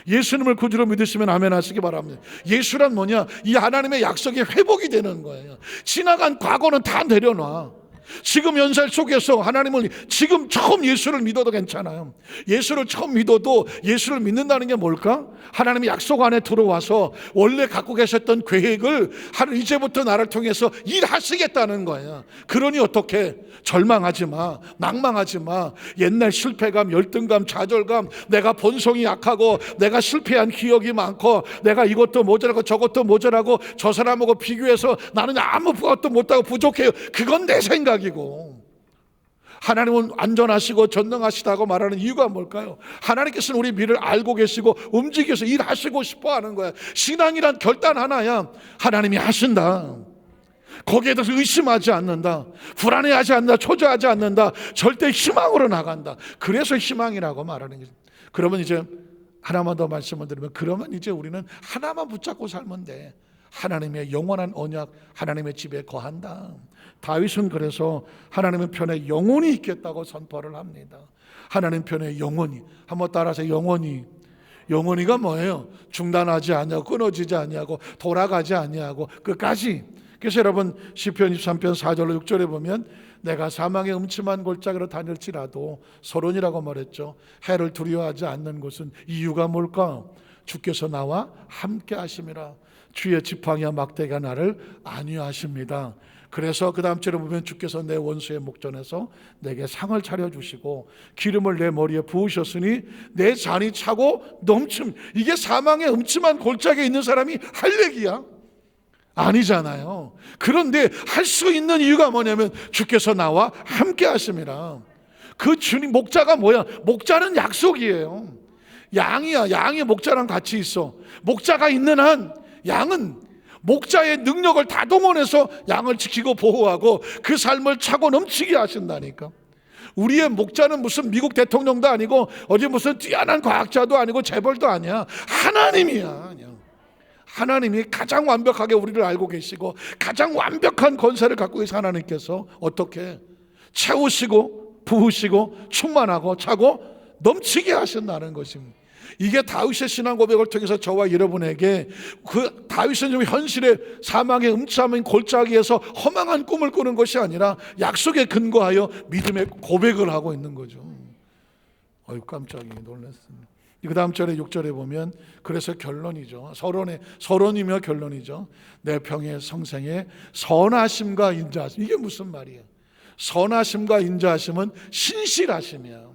예수님을 구주로 믿으시면 아멘 하시기 바랍니다. 예수란 뭐냐? 이 하나님의 약속이 회복이 되는 거예요. 지나간 과거는 다 내려놔. 지금 연살 속에서 하나님을 지금 처음 예수를 믿어도 괜찮아요. 예수를 처음 믿어도 예수를 믿는다는 게 뭘까? 하나님의 약속 안에 들어와서 원래 갖고 계셨던 계획을 이제부터 나를 통해서 일하시겠다는 거예요. 그러니 어떻게? 절망하지 마, 낭망하지 마. 옛날 실패감, 열등감, 좌절감, 내가 본성이 약하고 내가 실패한 기억이 많고 내가 이것도 모자라고 저것도 모자라고 저 사람하고 비교해서 나는 아무것도 못하고 부족해요. 그건 내 생각이고, 하나님은 안전하시고 전능하시다고 말하는 이유가 뭘까요? 하나님께서는 우리 미래를 알고 계시고 움직여서 일하시고 싶어 하는 거야. 신앙이란 결단 하나야. 하나님이 하신다. 거기에 대해서 의심하지 않는다. 불안해하지 않는다. 초조하지 않는다. 절대 희망으로 나간다. 그래서 희망이라고 말하는 거죠. 그러면 이제 하나만 더 말씀을 드리면, 그러면 이제 우리는 하나만 붙잡고 살면 돼. 하나님의 영원한 언약, 하나님의 집에 거한다. 다윗은 그래서 하나님의 편에 영원히 있겠다고 선포를 합니다. 하나님 편에 영원히. 한번 따라서 영원히. 영원히가 뭐예요? 중단하지 아니하고 끊어지지 아니하고 돌아가지 아니하고 끝까지. 그래서 여러분 시편 23편 4절로 6절에 보면 내가 사망의 음침한 골짜기로 다닐지라도 서론이라고 말했죠. 해를 두려워하지 않는 것은 이유가 뭘까? 주께서 나와 함께 하심이라. 주의 지팡이와 막대기가 나를 안위하십니다. 그래서 그 다음 절에 보면 주께서 내 원수의 목전에서 내게 상을 차려주시고 기름을 내 머리에 부으셨으니 내 잔이 차고 넘침. 이게 사망의 음침한 골짜기에 있는 사람이 할 얘기야? 아니잖아요. 그런데 할 수 있는 이유가 뭐냐면 주께서 나와 함께 하심이라. 그 주님, 목자가 뭐야? 목자는 약속이에요. 양이야. 양이 목자랑 같이 있어. 목자가 있는 한 양은 목자의 능력을 다 동원해서 양을 지키고 보호하고 그 삶을 차고 넘치게 하신다니까. 우리의 목자는 무슨 미국 대통령도 아니고 어디 무슨 뛰어난 과학자도 아니고 재벌도 아니야. 하나님이야. 하나님이 가장 완벽하게 우리를 알고 계시고 가장 완벽한 권세를 갖고 계신 하나님께서 어떻게 채우시고 부으시고 충만하고 차고 넘치게 하신다는 것입니다. 이게 다윗의 신앙 고백을 통해서 저와 여러분에게 그 다윗은 좀 현실의 사망의 음침한 골짜기에서 허망한 꿈을 꾸는 것이 아니라 약속에 근거하여 믿음의 고백을 하고 있는 거죠. 어휴, 깜짝이야, 놀랐습니다. 그 다음 절에 6절에 보면 그래서 결론이죠. 서론이며 결론이죠. 내 평의 성생의 선하심과 인자하심. 이게 무슨 말이에요? 선하심과 인자하심은 신실하심이야.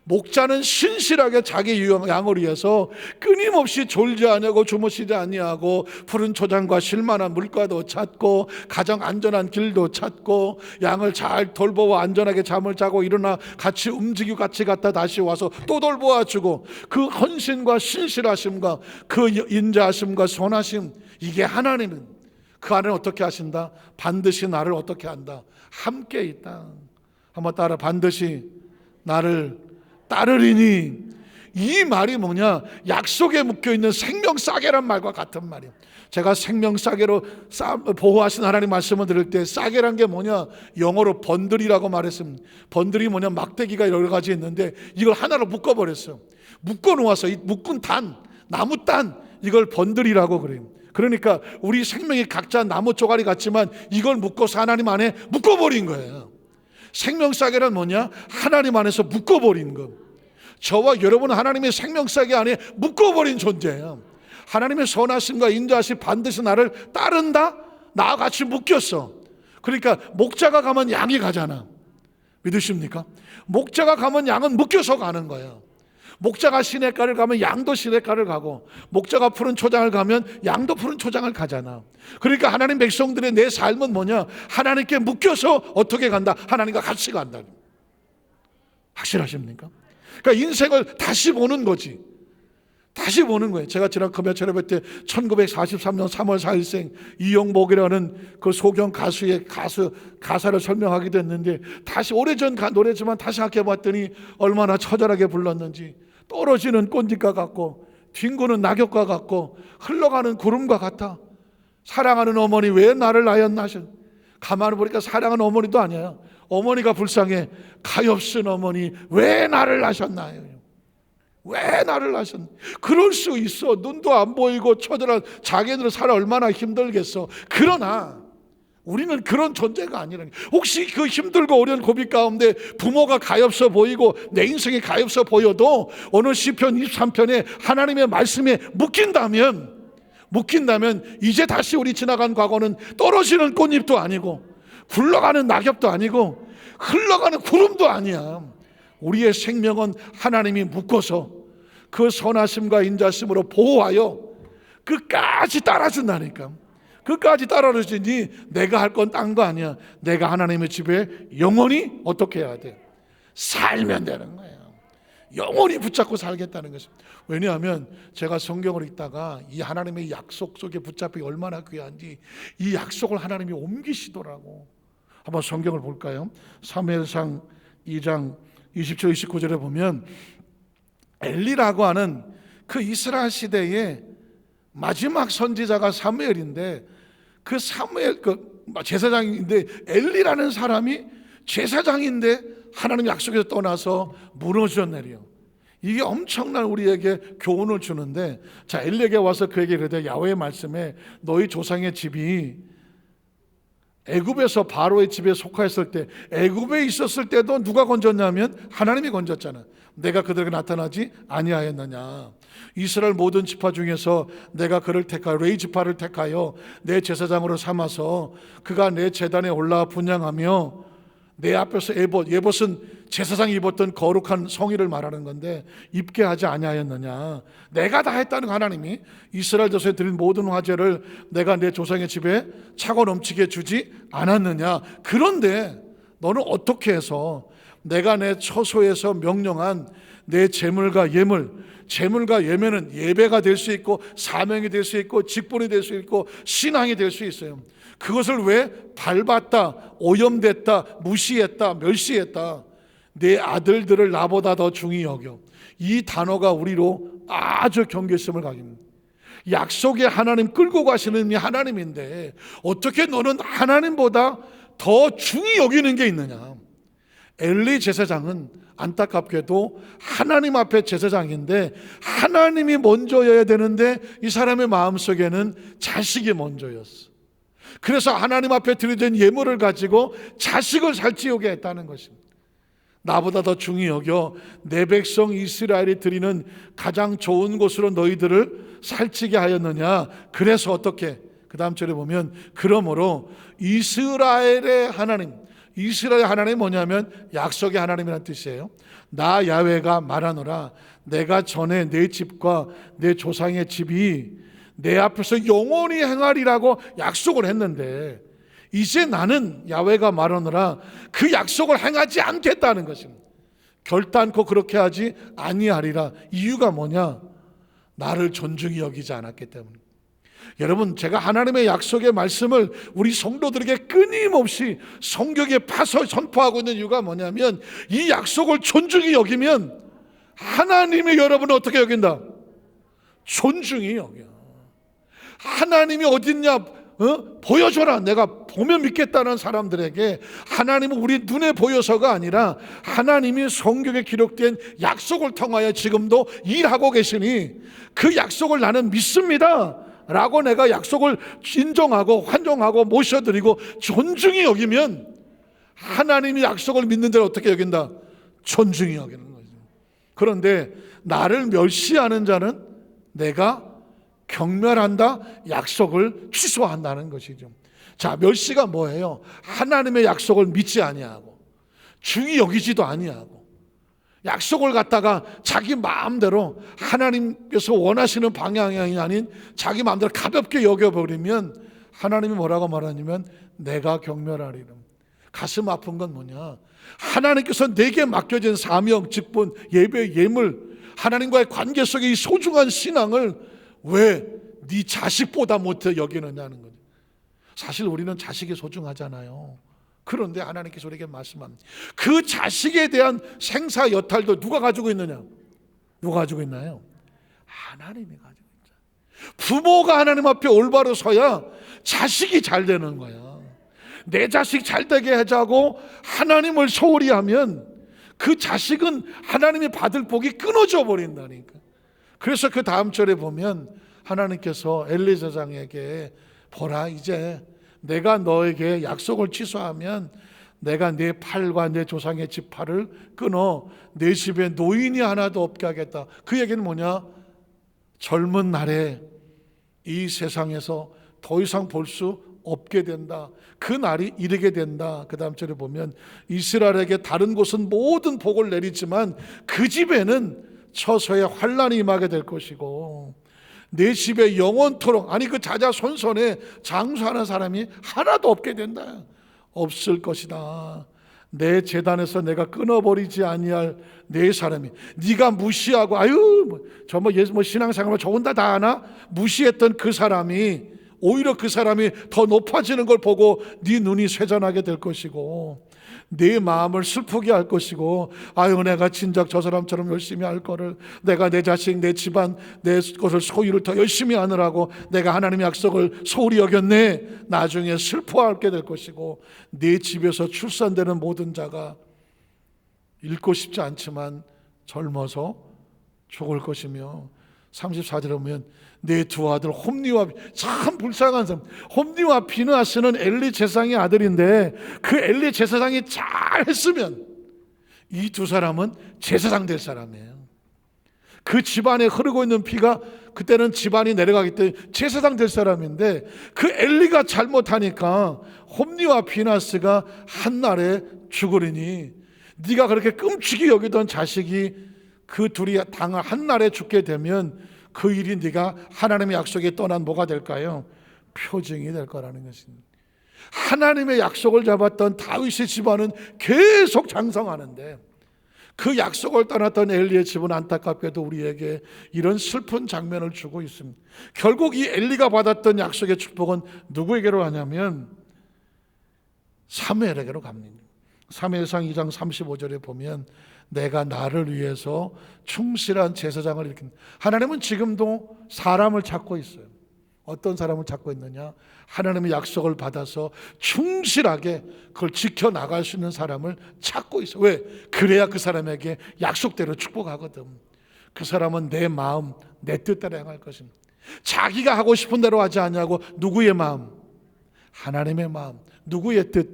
목자는 신실하게 자기 양을 위해서 끊임없이 졸지 아니하고 주무시지 아니하고 푸른 초장과 쉴만한 물가도 찾고 가장 안전한 길도 찾고 양을 잘 돌보아 안전하게 잠을 자고 일어나 같이 움직이고 같이 갔다 다시 와서 또 돌보아 주고 그 헌신과 신실하심과 그 인자하심과 선하심, 이게 하나님은 그 안에 어떻게 하신다? 반드시 나를 어떻게 한다? 함께 있다. 한번 따라, 반드시 나를 따르리니. 이 말이 뭐냐? 약속에 묶여있는 생명싸개란 말과 같은 말이에요. 제가 생명싸개로 보호하신 하나님 말씀을 들을 때 싸개란 게 뭐냐? 영어로 번들이라고 말했습니다. 번들이 뭐냐? 막대기가 여러 가지 있는데 이걸 하나로 묶어버렸어요. 묶어놓아서 이 묶은 단, 나무 단, 이걸 번들이라고 그래요. 그러니까 우리 생명이 각자 나무 쪼가리 같지만 이걸 묶어서 하나님 안에 묶어버린 거예요. 생명싸개란 뭐냐? 하나님 안에서 묶어버린 것. 저와 여러분은 하나님의 생명싸개 안에 묶어버린 존재예요. 하나님의 선하심과 인자하심, 반드시 나를 따른다? 나와 같이 묶였어. 그러니까 목자가 가면 양이 가잖아. 믿으십니까? 목자가 가면 양은 묶여서 가는 거예요. 목자가 시냇가를 가면 양도 시냇가를 가고, 목자가 푸른 초장을 가면 양도 푸른 초장을 가잖아. 그러니까 하나님 백성들의 내 삶은 뭐냐? 하나님께 묶여서 어떻게 간다? 하나님과 같이 간다. 확실하십니까? 그러니까 인생을 다시 보는 거지. 다시 보는 거예요. 제가 지난 금요 철회배 때 1943년 3월 4일생 이영복이라는 그 소경 가수의 가사를 설명하기도 했는데, 다시 오래전 노래지만 다시 생각해 봤더니 얼마나 처절하게 불렀는지. 떨어지는 꽃잎과 같고 뒹구는 낙엽과 같고 흘러가는 구름과 같아. 사랑하는 어머니 왜 나를 낳았나. 가만히 보니까 사랑하는 어머니도 아니야. 어머니가 불쌍해. 가엾은 어머니 왜 나를 낳으셨나요? 왜 나를 낳으셨나? 그럴 수 있어. 눈도 안 보이고 처절한 자기들은 살아 얼마나 힘들겠어. 그러나 우리는 그런 존재가 아니라니. 혹시 그 힘들고 어려운 고비 가운데 부모가 가엾어 보이고 내 인생이 가엾어 보여도 오늘 시편 23편에 하나님의 말씀에 묶인다면 이제 다시 우리 지나간 과거는 떨어지는 꽃잎도 아니고 굴러가는 낙엽도 아니고 흘러가는 구름도 아니야. 우리의 생명은 하나님이 묶어서 그 선하심과 인자심으로 보호하여 끝까지 따라준다니까. 끝까지 따라주시니 내가 할 건 딴 거 아니야. 내가 하나님의 집에 영원히 어떻게 해야 돼? 살면 되는 거예요. 영원히 붙잡고 살겠다는 것입니다. 왜냐하면 제가 성경을 읽다가 이 하나님의 약속 속에 붙잡히기 얼마나 귀한지 이 약속을 하나님이 옮기시더라고. 한번 성경을 볼까요? 사무엘상 2장 27, 29절에 보면 엘리라고 하는 그 이스라엘 시대의 마지막 선지자가 사무엘인데, 그 사무엘 제사장인데 엘리라는 사람이 제사장인데 하나님 약속에서 떠나서 무너져 내려. 이게 엄청난 우리에게 교훈을 주는데, 자, 엘리에게 와서 그에게 이르되 야훼의 말씀에 너희 조상의 집이 애굽에서 바로의 집에 속하였을 때, 애굽에 있었을 때도 누가 건졌냐면 하나님이 건졌잖아. 내가 그들에게 나타나지 아니하였느냐. 이스라엘 모든 지파 중에서 내가 그를 택하여 레위 지파를 택하여 내 제사장으로 삼아서 그가 내 제단에 올라와 분향하며 내 앞에서 예봇은 제사장이 입었던 거룩한 성의를 말하는 건데 입게 하지 아니하였느냐. 내가 다 했다는 하나님이 이스라엘 자손에 드린 모든 화제를 내가 내 조상의 집에 차고 넘치게 주지 않았느냐. 그런데 너는 어떻게 해서 내가 내 처소에서 명령한 내 재물과 예물, 재물과 예매는 예배가 될 수 있고 사명이 될 수 있고 직분이 될 수 있고 신앙이 될 수 있어요. 그것을 왜 밟았다, 오염됐다, 무시했다, 멸시했다. 내 아들들을 나보다 더 중히 여겨. 이 단어가 우리로 아주 경계심을 가집니다. 약속의 하나님 끌고 가시는 이 하나님인데 어떻게 너는 하나님보다 더 중히 여기는 게 있느냐. 엘리 제사장은 안타깝게도 하나님 앞에 제사장인데 하나님이 먼저여야 되는데 이 사람의 마음속에는 자식이 먼저였어. 그래서 하나님 앞에 드려진 예물을 가지고 자식을 살찌우게 했다는 것입니다. 나보다 더 중히 여겨 내 백성 이스라엘이 드리는 가장 좋은 곳으로 너희들을 살찌게 하였느냐. 그래서 어떻게, 그 다음 절에 보면 그러므로 이스라엘의 하나님, 이스라엘의 하나님이 뭐냐면 약속의 하나님이라는 뜻이에요. 나 야훼가 말하노라. 내가 전에 내 집과 내 조상의 집이 내 앞에서 영원히 행하리라고 약속을 했는데 이제 나는 야훼가 말하노라 그 약속을 행하지 않겠다는 것입니다. 결단코 그렇게 하지 아니하리라. 이유가 뭐냐? 나를 존중히 여기지 않았기 때문에. 여러분, 제가 하나님의 약속의 말씀을 우리 성도들에게 끊임없이 성경에 파서 선포하고 있는 이유가 뭐냐면 이 약속을 존중히 여기면 하나님이 여러분을 어떻게 여긴다? 존중히 여겨. 하나님이 어딨냐? 보여줘라. 내가 보면 믿겠다는 사람들에게 하나님은 우리 눈에 보여서가 아니라 하나님이 성경에 기록된 약속을 통하여 지금도 일하고 계시니 그 약속을 나는 믿습니다 라고 내가 약속을 인정하고 환영하고 모셔드리고 존중히 여기면 하나님이 약속을 믿는 데를 어떻게 여긴다? 존중히 여기는 거죠. 그런데 나를 멸시하는 자는 내가 경멸한다, 약속을 취소한다는 것이죠. 자, 멸시가 뭐예요? 하나님의 약속을 믿지 아니하고 중히 여기지도 아니하고 약속을 갖다가 자기 마음대로 하나님께서 원하시는 방향이 아닌 자기 마음대로 가볍게 여겨버리면 하나님이 뭐라고 말하냐면 내가 경멸하리라. 가슴 아픈 건 뭐냐? 하나님께서 내게 맡겨진 사명, 직분, 예배, 예물, 하나님과의 관계 속의 이 소중한 신앙을 왜 네 자식보다 못해 여기느냐는 거죠. 사실 우리는 자식이 소중하잖아요. 그런데 하나님께서 우리에게 말씀합니다. 그 자식에 대한 생사 여탈도 누가 가지고 있느냐? 누가 가지고 있나요? 하나님이 가지고 있죠. 부모가 하나님 앞에 올바로 서야 자식이 잘 되는 거야. 내 자식 잘 되게 하자고 하나님을 소홀히 하면 그 자식은 하나님이 받을 복이 끊어져 버린다니까. 그래서 그 다음 절에 보면 하나님께서 엘리 제사장에게 보라, 이제 내가 너에게 약속을 취소하면 내가 내 팔과 내 조상의 지파를 끊어 내 집에 노인이 하나도 없게 하겠다. 그 얘기는 뭐냐? 젊은 날에 이 세상에서 더 이상 볼 수 없게 된다. 그 날이 이르게 된다. 그 다음 절에 보면 이스라엘에게 다른 곳은 모든 복을 내리지만 그 집에는 처소에 환난이 임하게 될 것이고 내 집에 영원토록, 아니 그 자자손손에 장수하는 사람이 하나도 없게 된다. 없을 것이다. 내 제단에서 내가 끊어버리지 아니할 내 사람이, 네가 무시하고 아유 저 신앙생활 좋은다 다 하나 무시했던 그 사람이 오히려 그 사람이 더 높아지는 걸 보고 네 눈이 쇠잔하게 될 것이고 네 마음을 슬프게 할 것이고, 아유 내가 진작 저 사람처럼 열심히 할 거를, 내가 내 자식, 내 집안, 내 것을 소유를 더 열심히 하느라고 내가 하나님의 약속을 소홀히 여겼네, 나중에 슬퍼하게 될 것이고, 네 집에서 출산되는 모든 자가 잃고 싶지 않지만 젊어서 죽을 것이며, 34절에 보면 내 두 아들 홈리와, 참 불쌍한 사람, 홈리와 비느하스는 엘리 제사장의 아들인데 그 엘리 제사장이 잘했으면 이 두 사람은 제사장 될 사람이에요. 그 집안에 흐르고 있는 피가 그때는 집안이 내려가기 때문에 제사장 될 사람인데, 그 엘리가 잘못하니까 홈리와 비느하스가 한날에 죽으리니, 네가 그렇게 끔찍이 여기던 자식이 그 둘이 당을 한날에 죽게 되면 그 일이 네가 하나님의 약속에 떠난 뭐가 될까요? 표징이 될 거라는 것입니다. 하나님의 약속을 잡았던 다윗의 집안은 계속 장성하는데, 그 약속을 떠났던 엘리의 집은 안타깝게도 우리에게 이런 슬픈 장면을 주고 있습니다. 결국 이 엘리가 받았던 약속의 축복은 누구에게로 가냐면 사무엘에게로 갑니다. 사무엘상 2장 35절에 보면 내가 나를 위해서 충실한 제사장을 일으킨다. 하나님은 지금도 사람을 찾고 있어요. 어떤 사람을 찾고 있느냐? 하나님의 약속을 받아서 충실하게 그걸 지켜나갈 수 있는 사람을 찾고 있어요. 왜? 그래야 그 사람에게 약속대로 축복하거든. 그 사람은 내 마음, 내 뜻대로 행할 것입니다. 자기가 하고 싶은 대로 하지 않냐고. 누구의 마음? 하나님의 마음. 누구의 뜻?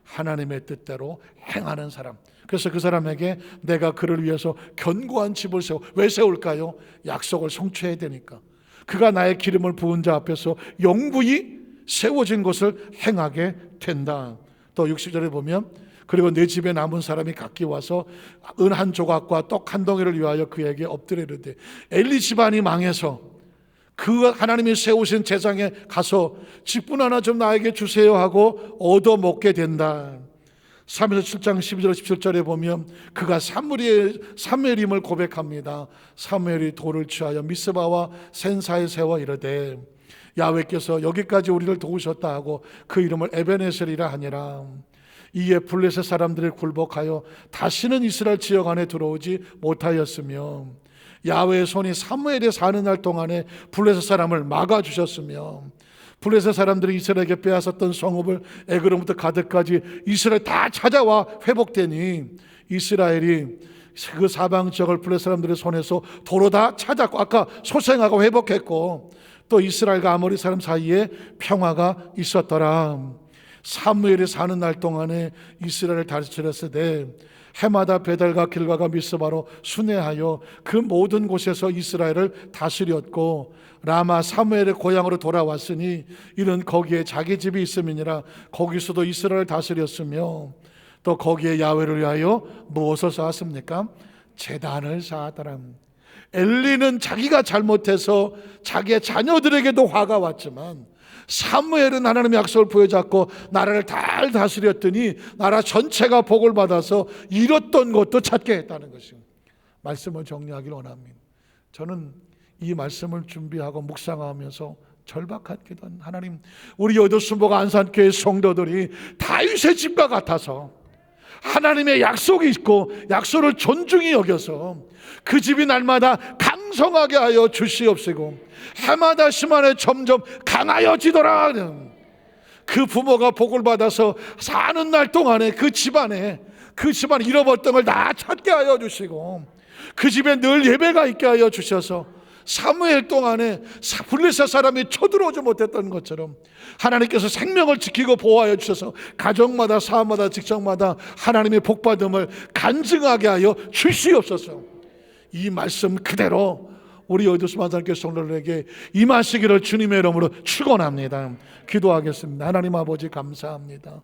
하나님의 뜻대로 행하는 사람. 그래서 그 사람에게 내가 그를 위해서 견고한 집을 세워. 왜 세울까요? 약속을 성취해야 되니까. 그가 나의 기름을 부은 자 앞에서 영구히 세워진 것을 행하게 된다. 또 60절에 보면 그리고 내 집에 남은 사람이 각기 와서 은 한 조각과 떡 한 덩이를 위하여 그에게 엎드리르되, 엘리 집안이 망해서 그 하나님이 세우신 제사장에 가서 직분 하나 좀 나에게 주세요 하고 얻어먹게 된다. 3에서 7장 12절 17절에 보면 그가 사무엘임을 고백합니다. 사무엘이 돌을 취하여 미스바와 센사에 세워 이르되, 야훼께서 여기까지 우리를 도우셨다 하고 그 이름을 에베네셀이라 하니라. 이에 블레셋 사람들을 굴복하여 다시는 이스라엘 지역 안에 들어오지 못하였으며, 야훼의 손이 사무엘이 사는 날 동안에 블레셋 사람을 막아주셨으며, 블레셋 사람들이 이스라엘에게 빼앗았던 성읍을 에그로부터 가드까지 이스라엘 다 찾아와 회복되니, 이스라엘이 그 사방 지역을 블레셋 사람들의 손에서 도로 다 찾았고, 아까 소생하고 회복했고, 또 이스라엘과 아모리 사람 사이에 평화가 있었더라. 사무엘이 사는 날 동안에 이스라엘을 다스렸으되 해마다 베델과 길가가 미스바로 순회하여 그 모든 곳에서 이스라엘을 다스렸고, 라마 사무엘의 고향으로 돌아왔으니 이는 거기에 자기 집이 있음이니라. 거기서도 이스라엘을 다스렸으며, 또 거기에 야훼를 위하여 무엇을 쌓았습니까? 제단을 쌓았더라. 엘리는 자기가 잘못해서 자기의 자녀들에게도 화가 왔지만, 사무엘은 하나님의 약속을 부여잡고 나라를 잘 다스렸더니 나라 전체가 복을 받아서 잃었던 것도 찾게 했다는 것입니다. 말씀을 정리하기를 원합니다. 저는 이 말씀을 준비하고 묵상하면서 절박한 기도는, 하나님, 우리 여의도 순복음 안산교회 성도들이 다윗의 집과 같아서 하나님의 약속이 있고 약속을 존중히 여겨서 그 집이 날마다 강성하게 하여 주시옵시고, 해마다 심한에 점점 강하여지더라. 그 부모가 복을 받아서 사는 날 동안에 그 집안에 잃어버렸던 걸 다 찾게 하여 주시고, 그 집에 늘 예배가 있게 하여 주셔서 사무엘 동안에 블레셋 사람이 쳐들어오지 못했던 것처럼 하나님께서 생명을 지키고 보호하여 주셔서 가정마다 사업마다 직장마다 하나님의 복받음을 간증하게 하여 주시옵소서. 이 말씀 그대로 우리 여의도 수만산교회 성도들에게 임하시기를 주님의 이름으로 축원합니다. 기도하겠습니다. 하나님 아버지 감사합니다.